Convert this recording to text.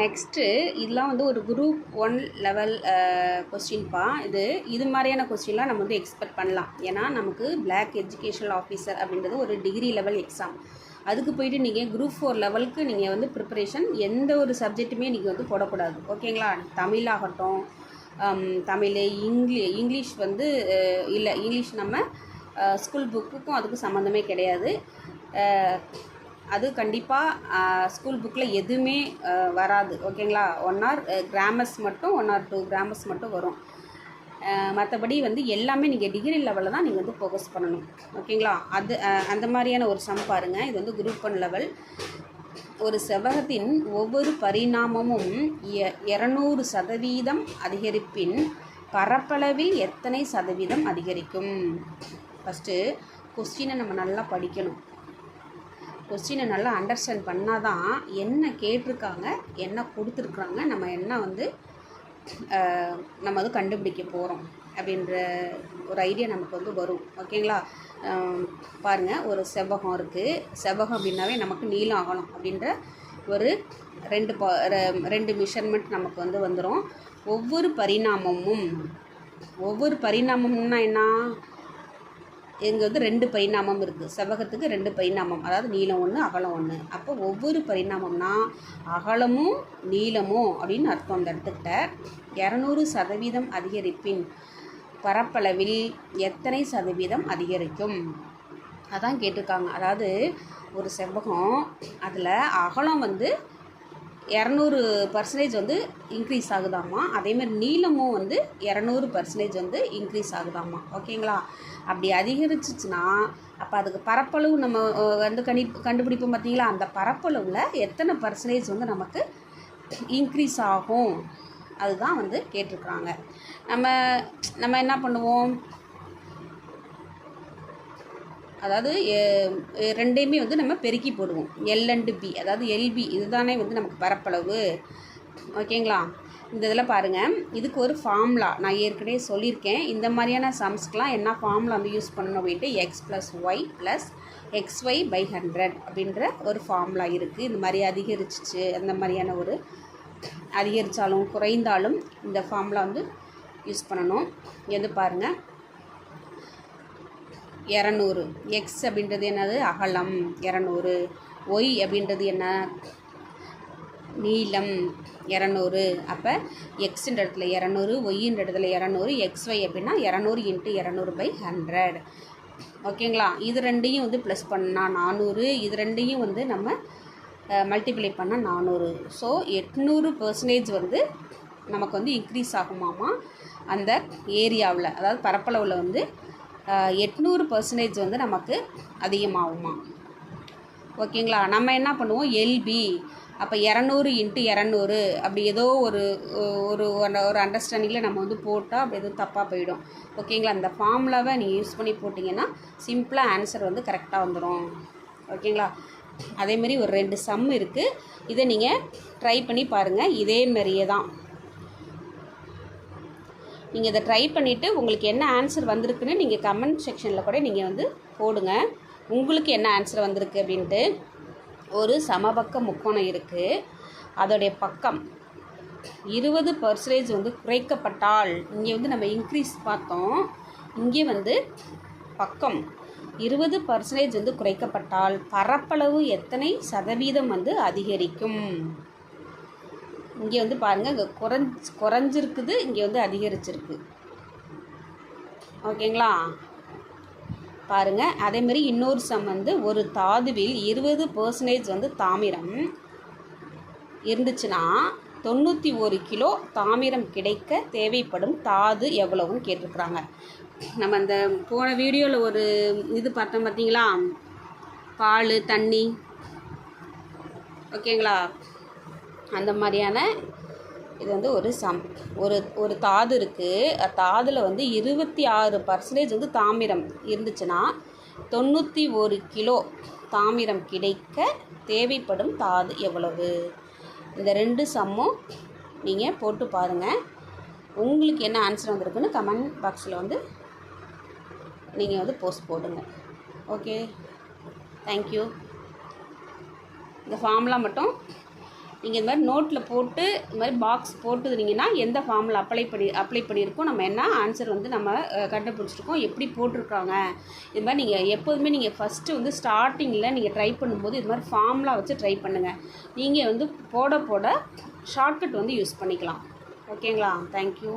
Next இதெல்லாம் வந்து ஒரு குரூப் 1 லெவல் கொஸ்டின்ப்பா. இது மாதிரியான கொஸ்டின்லாம் நம்ம வந்து எக்ஸ்பெக்ட் பண்ணலாம். ஏன்னா நமக்கு பிளாக் எஜுகேஷனல் ஆஃபீஸர் அப்படின்றது ஒரு டிகிரி லெவல் எக்ஸாம். அதுக்கு போயிட்டு நீங்கள் குரூப் 4 லெவலுக்கு நீங்கள் வந்து ப்ரிப்பரேஷன் எந்த ஒரு சப்ஜெக்ட்டுமே நீங்கள் வந்து போடக்கூடாது. ஓகேங்களா? தமிழாகட்டும், தமிழ், இங்கிலீஷ் வந்து இல்லை, இங்கிலீஷ் நம்ம ஸ்கூல் புக்குக்கும் அதுக்கும் சம்மந்தமே கிடையாது. அது கண்டிப்பாக ஸ்கூல் புக்கில் எதுவுமே வராது. ஓகேங்களா? 1 ஆர் கிராமர்ஸ் மட்டும் 1 ஆர் 2 கிராமர்ஸ் மட்டும் வரும். மற்றபடி வந்து எல்லாமே நீங்கள் டிகிரி லெவலில் தான் நீங்கள் வந்து ஃபோக்கஸ் பண்ணணும். ஓகேங்களா? அந்த மாதிரியான ஒரு சம் பாருங்கள். இது வந்து குரூப் 1 லெவல். ஒரு செவ்வகத்தின் ஒவ்வொரு பரிணாமமும் 200% அதிகரிப்பின் பரப்பளவில் எத்தனை சதவீதம் அதிகரிக்கும்? ஃபஸ்ட்டு கொஸ்டினை நம்ம நல்லா படிக்கணும். கொஸ்டினை நல்லா அண்டர்ஸ்டாண்ட் பண்ணால் தான் என்ன கேட்டிருக்காங்க, என்ன கொடுத்துருக்குறாங்க, நம்ம என்ன வந்து நம்ம வந்து கண்டுபிடிக்க போகிறோம் அப்படின்ற ஒரு ஐடியா நமக்கு வந்து வரும். ஓகேங்களா? பாருங்கள், ஒரு செவ்வகம் இருக்குது. செவ்வகம் அப்படின்னாவே நமக்கு நீளம் அகலம் அப்படின்ற ஒரு ரெண்டு மெஷர்மெண்ட் நமக்கு வந்து வந்துடும். ஒவ்வொரு பரிணாமம்னா என்ன? இங்கே வந்து 2 பரிணாமம் இருக்குது. செவ்வகத்துக்கு 2 பரிணாமம், அதாவது நீளம் 1 அகலம் 1. அப்போ ஒவ்வொரு பரிணாமம்னா அகலமும் நீளமும் அப்படின்னு அர்த்தம். அந்த இடத்துக்கிட்ட 200% அதிகரிப்பின் பரப்பளவில் எத்தனை சதவீதம் அதிகரிக்கும் அதான் கேட்டிருக்காங்க. அதாவது ஒரு செவ்வகம், அதில் அகலம் வந்து 200% வந்து இன்க்ரீஸ் ஆகுதாமா. அதேமாதிரி நீளமும் வந்து 200% வந்து இன்க்ரீஸ் ஆகுதாமா. ஓகேங்களா? அப்படி அதிகரிச்சிச்சுன்னா அப்போ அதுக்கு பரப்பளவு நம்ம வந்து கண்டுபிடிப்போம் பார்த்தீங்களா? அந்த பரப்பளவில் எத்தனை பர்சன்டேஜ் வந்து நமக்கு இன்க்ரீஸ் ஆகும் அதுதான் வந்து கேட்டிருக்குறாங்க. நம்ம என்ன பண்ணுவோம், அதாவது ரெண்டையுமே வந்து நம்ம பெருக்கி போடுவோம். L&B, அதாவது LB இதுதானே வந்து நமக்கு பரப்பளவு. ஓகேங்களா? இந்த இதில் பாருங்கள், இதுக்கு ஒரு ஃபார்முலா நான் ஏற்கனவே சொல்லியிருக்கேன். இந்த மாதிரியான சம்ஸ்க்கெலாம் என்ன ஃபார்முலா வந்து யூஸ் பண்ணணும் அப்படின்ட்டு x + y + xy/100 அப்படின்ற ஒரு ஃபார்முலா இருக்குது. இந்த மாதிரி அதிகரிச்சிச்சு, அந்த மாதிரியான ஒரு அதிகரித்தாலும் குறைந்தாலும் இந்த ஃபார்முலா வந்து யூஸ் பண்ணணும். எது பாருங்கள், 200 எக்ஸ் அப்படின்றது என்னது? அகலம் 200. ஒய் அப்படின்றது என்ன? நீளம் 200. அப்போ எக்ஸுன்ற இடத்துல 200, ஒய்ன்ற இடத்துல 200, xy அப்படின்னா 200 × 200/100. ஓகேங்களா? இது ரெண்டையும் வந்து ப்ளஸ் பண்ணால் 400, இது ரெண்டையும் வந்து நம்ம மல்டிப்ளை பண்ணால் 400. ஸோ 800% வந்து நமக்கு வந்து இன்க்ரீஸ் ஆகுமாமா அந்த ஏரியாவில், அதாவது பரப்பளவில் வந்து 800% வந்து நமக்கு அதிகமாகுமா. ஓகேங்களா? நம்ம என்ன பண்ணுவோம், எல்பி அப்போ 200 × 200 அப்படி ஏதோ ஒரு அண்டர்ஸ்டாண்டிங்கில் நம்ம வந்து போட்டால் அப்படி எதுவும் தப்பாக போயிடும். ஓகேங்களா? அந்த ஃபார்முலாவை நீங்கள் யூஸ் பண்ணி போட்டிங்கன்னா சிம்பிளாக ஆன்சர் வந்து கரெக்டாக வந்துடும். ஓகேங்களா? அதேமாரி ஒரு 2 சம் இருக்குது. இதை நீங்கள் ட்ரை பண்ணி பாருங்கள். இதேமாரியே தான் நீங்கள் இதை ட்ரை பண்ணிவிட்டு உங்களுக்கு என்ன ஆன்சர் வந்திருக்குன்னு நீங்கள் கமெண்ட் செக்ஷனில் கூட நீங்கள் வந்து போடுங்க. உங்களுக்கு என்ன ஆன்சர் வந்திருக்கு அப்படின்ட்டு. ஒரு சமபக்க முக்கோணம் இருக்குது. அதோடைய பக்கம் 20% வந்து குறைக்கப்பட்டால், இங்கே வந்து நம்ம இன்க்ரீஸ் பார்த்தோம், இங்கே வந்து பக்கம் 20% வந்து குறைக்கப்பட்டால் பரப்பளவு எத்தனை சதவீதம் வந்து அதிகரிக்கும்? இங்கே வந்து பாருங்கள், இங்கே குறைஞ்சிருக்குது, இங்கே வந்து அதிகரிச்சிருக்கு. ஓகேங்களா? பாருங்கள். அதேமாரி இன்னொரு சம் வந்து ஒரு தாதுவில் 20% வந்து தாமிரம் இருந்துச்சுன்னா 91 கிலோ தாமிரம் கிடைக்க தேவைப்படும் தாது எவ்வளவுன்னு கேட்டிருக்குறாங்க. நம்ம அந்த போன வீடியோவில் ஒரு இது பார்த்தோம் பார்த்தீங்களா, பால் தண்ணி. ஓகேங்களா? அந்த மாதிரியான இது வந்து ஒரு சம். ஒரு தாது இருக்குது. தாதில் வந்து 26% வந்து தாமிரம் இருந்துச்சுன்னா 91 கிலோ தாமிரம் கிடைக்க தேவைப்படும் தாது எவ்வளவு? இந்த 2 சம்மும் நீங்கள் போட்டு பாருங்கள். உங்களுக்கு என்ன ஆன்சர் வந்திருக்குன்னு கமெண்ட் பாக்ஸில் வந்து நீங்கள் வந்து போஸ்ட் போடுங்க. Okay, thank you. இந்த ஃபார்முலா மட்டும் நீங்கள் இது மாதிரி நோட்டில் போட்டு இது மாதிரி பாக்ஸ் போட்டுருந்தீங்கன்னா எந்த ஃபார்மில் அப்ளை பண்ணியிருக்கோம், நம்ம என்ன ஆன்சர் வந்து நம்ம கண்டுபிடிச்சிருக்கோம், எப்படி போட்டிருக்காங்க. இது மாதிரி நீங்கள் எப்போதுமே நீங்கள் ஃபஸ்ட்டு வந்து ஸ்டார்டிங்கில் நீங்கள் ட்ரை பண்ணும்போது இது மாதிரி ஃபார்ம்லாம் வச்சு ட்ரை பண்ணுங்கள். நீங்கள் வந்து போட ஷார்ட்கட் வந்து யூஸ் பண்ணிக்கலாம். ஓகேங்களா? தேங்க்யூ.